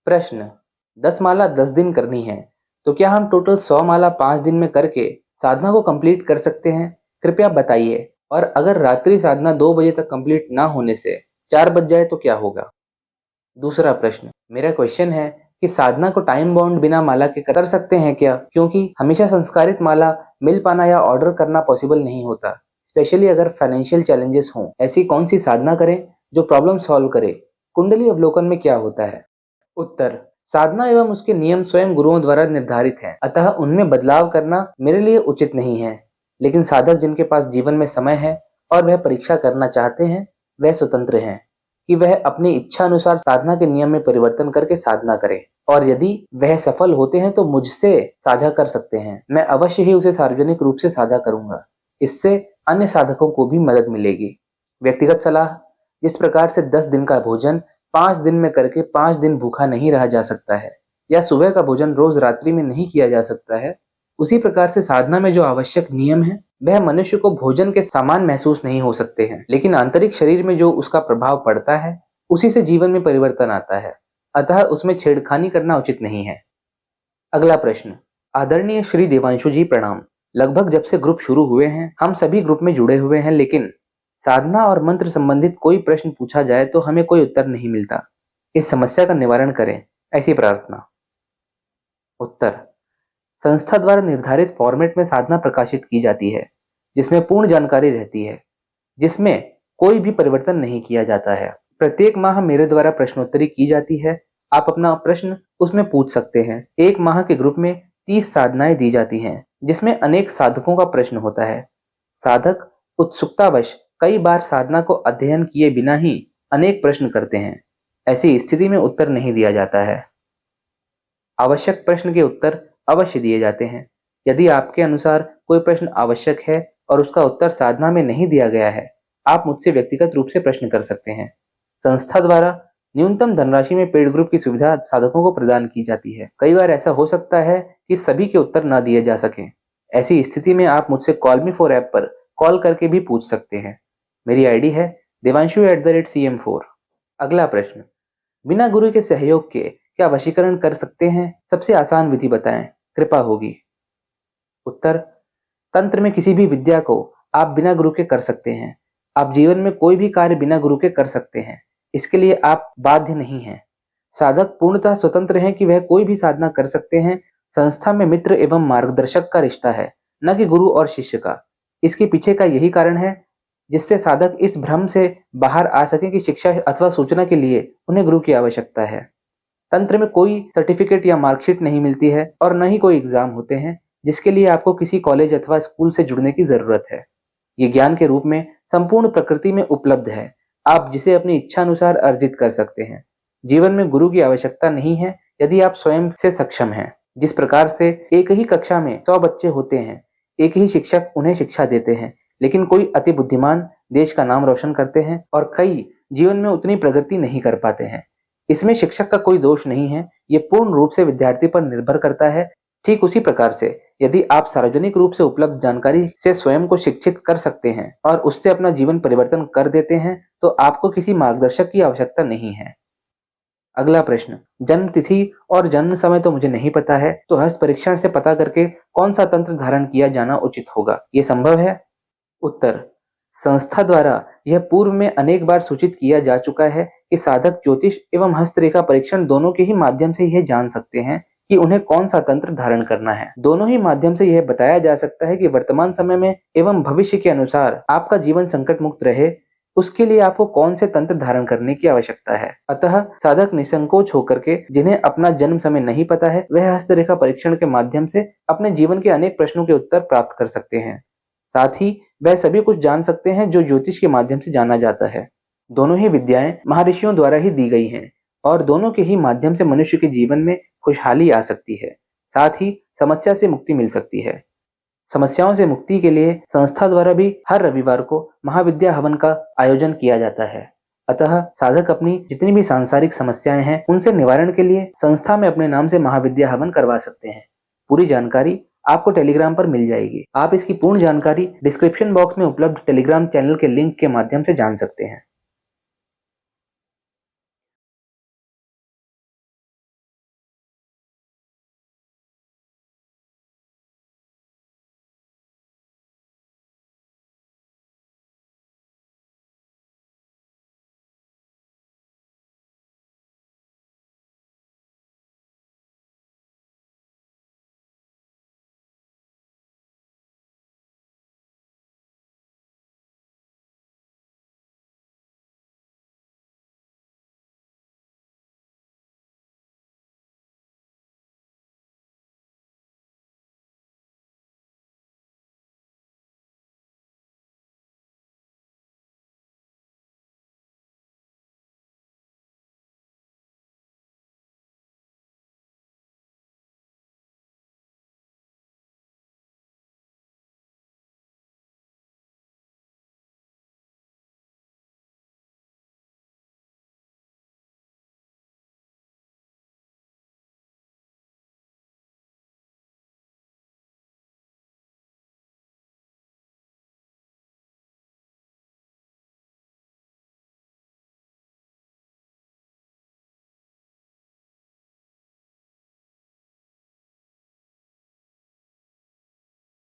प्रश्न: 10 माला 10 दिन करनी है, तो क्या हम टोटल 100 माला 5 दिन में करके साधना को कंप्लीट कर सकते हैं? कृपया बताइए। और अगर रात्रि साधना 2 बजे तक कंप्लीट ना होने से 4 बज जाए तो क्या होगा? दूसरा प्रश्न: मेरा क्वेश्चन है कि साधना को टाइम बाउंड बिना माला के कर सकते हैं क्या? क्योंकि हमेशा संस्कारित माला मिल पाना या ऑर्डर करना पॉसिबल नहीं होता, स्पेशली अगर फाइनेंशियल चैलेंजेस हों। ऐसी कौन सी साधना करें जो प्रॉब्लम सॉल्व करे? कुंडली अवलोकन में क्या होता है? उत्तर: साधना एवं उसके नियम स्वयं गुरुओं द्वारा निर्धारित हैं, अतः उनमें बदलाव करना मेरे लिए उचित नहीं है। लेकिन साधक जिनके पास जीवन में समय है और वह परीक्षा करना चाहते हैं, वह स्वतंत्र हैं कि वह अपनी इच्छा अनुसार साधना के नियम में परिवर्तन करके साधना करें। और यदि वह सफल होते हैं तो मुझसे साझा कर सकते हैं। मैं अवश्य ही उसे सार्वजनिक रूप से साझा करूंगा। इससे अन्य साधकों को भी मदद मिलेगी। व्यक्तिगत सलाह: जिस प्रकार से 10 दिन का भोजन 5 दिन में करके 5 दिन भूखा नहीं रहा जा सकता है, या सुबह का भोजन रोज रात्रि में नहीं किया जा सकता है, उसी प्रकार से साधना में जो आवश्यक नियम है वह मनुष्य को भोजन के समान महसूस नहीं हो सकते हैं, लेकिन आंतरिक शरीर में जो उसका प्रभाव पड़ता है उसी से जीवन में परिवर्तन आता है। अतः उसमें छेड़खानी करना उचित नहीं है। अगला प्रश्न: आदरणीय श्री देवांशु जी प्रणाम। लगभग जब से ग्रुप शुरू हुए हैं हम सभी ग्रुप में जुड़े हुए हैं, लेकिन साधना और मंत्र संबंधित कोई प्रश्न पूछा जाए तो हमें कोई उत्तर नहीं मिलता। इस समस्या का निवारण करें, ऐसी प्रार्थना। उत्तर: संस्था द्वारा निर्धारित फॉर्मेट में साधना प्रकाशित की जाती है, जिसमें पूर्ण जानकारी रहती है, जिसमें कोई भी परिवर्तन नहीं किया जाता है। प्रत्येक माह मेरे द्वारा प्रश्नोत्तरी की जाती है। आप अपना प्रश्न उसमें पूछ सकते हैं। एक माह के ग्रुप में 30 साधनाएं दी जाती हैं, जिसमें अनेक साधकों का प्रश्न होता है। साधक उत्सुकतावश कई बार साधना को अध्ययन किए बिना ही अनेक प्रश्न करते हैं। ऐसी स्थिति में उत्तर नहीं दिया जाता है। आवश्यक प्रश्न के उत्तर अवश्य दिए जाते हैं। यदि आपके अनुसार कोई प्रश्न आवश्यक है और उसका उत्तर साधना में नहीं दिया गया है, आप मुझसे व्यक्तिगत रूप से प्रश्न कर सकते हैं। संस्था द्वारा न्यूनतम धनराशि में पेड ग्रुप की सुविधा साधकों को प्रदान की जाती है। कई बार ऐसा हो सकता है कि सभी के उत्तर न दिए जा सके। ऐसी स्थिति में आप मुझसे कॉल मी फॉर ऐप पर कॉल करके भी पूछ सकते हैं। मेरी आईडी है devanshu@cm4। अगला प्रश्न: बिना गुरु के सहयोग के क्या वशीकरण कर सकते हैं? सबसे आसान विधि बताएं, कृपा होगी। उत्तर: तंत्र में किसी भी विद्या को आप बिना गुरु के कर सकते हैं। आप जीवन में कोई भी कार्य बिना गुरु के कर सकते हैं। इसके लिए आप बाध्य नहीं हैं। साधक पूर्णतः स्वतंत्र हैं कि वह कोई भी साधना कर सकते हैं। संस्था में मित्र एवं मार्गदर्शक का रिश्ता है, न कि गुरु और शिष्य का। इसके पीछे का यही कारण है जिससे साधक इस भ्रम से बाहर आ सके कि शिक्षा अथवा सूचना के लिए उन्हें गुरु की आवश्यकता है। तंत्र में कोई सर्टिफिकेट या मार्कशीट नहीं मिलती है और न ही कोई एग्जाम होते हैं जिसके लिए आपको किसी कॉलेज अथवा स्कूल से जुड़ने की जरूरत है। ये ज्ञान के रूप में संपूर्ण प्रकृति में उपलब्ध है। आप जिसे अपनी इच्छा अनुसार अर्जित कर सकते हैं। जीवन में गुरु की आवश्यकता नहीं है यदि आप स्वयं से सक्षम हैं। जिस प्रकार से एक ही कक्षा में 100 बच्चे होते हैं, एक ही शिक्षक उन्हें शिक्षा देते हैं, लेकिन कोई अति बुद्धिमान देश का नाम रोशन करते हैं और कई जीवन में उतनी प्रगति नहीं कर पाते हैं। इसमें शिक्षक का कोई दोष नहीं है, ये पूर्ण रूप से विद्यार्थी पर निर्भर करता है। ठीक उसी प्रकार से यदि आप सार्वजनिक रूप से उपलब्ध जानकारी से स्वयं को शिक्षित कर सकते हैं और उससे अपना जीवन परिवर्तन कर देते हैं, तो आपको किसी मार्गदर्शक की आवश्यकता नहीं है। अगला प्रश्न: जन्म तिथि और जन्म समय तो मुझे नहीं पता है, तो हस्त परीक्षण से पता करके कौन सा तंत्र धारण किया जाना उचित होगा, ये संभव है? उत्तर: संस्था द्वारा यह पूर्व में अनेक बार सूचित किया जा चुका है कि साधक ज्योतिष एवं हस्तरेखा परीक्षण दोनों के ही माध्यम से यह जान सकते हैं कि उन्हें कौन सा तंत्र धारण करना है। दोनों ही माध्यम से यह बताया जा सकता है कि वर्तमान समय में एवं भविष्य के अनुसार आपका जीवन संकट मुक्त रहे, उसके लिए आपको कौन से तंत्र धारण करने की आवश्यकता है। अतः साधक निसंकोच होकर के जिन्हें अपना जन्म समय नहीं पता है, वह हस्तरेखा परीक्षण के माध्यम से अपने जीवन के अनेक प्रश्नों के उत्तर प्राप्त कर सकते हैं। साथ ही वह सभी कुछ जान सकते हैं जो ज्योतिष के माध्यम से जाना जाता है। दोनों ही विद्याएं महर्षियों द्वारा ही दी गई हैं और दोनों के ही माध्यम से मनुष्य के जीवन में खुशहाली आ सकती है, साथ ही समस्या से मुक्ति मिल सकती है। समस्याओं से मुक्ति के लिए संस्था द्वारा भी हर रविवार को महाविद्या हवन का आयोजन किया जाता है। अतः साधक अपनी जितनी भी सांसारिक समस्याएं हैं उनसे निवारण के लिए संस्था में अपने नाम से महाविद्या हवन करवा सकते हैं। पूरी जानकारी आपको टेलीग्राम पर मिल जाएगी। आप इसकी पूर्ण जानकारी डिस्क्रिप्शन बॉक्स में उपलब्ध टेलीग्राम चैनल के लिंक के माध्यम से जान सकते हैं।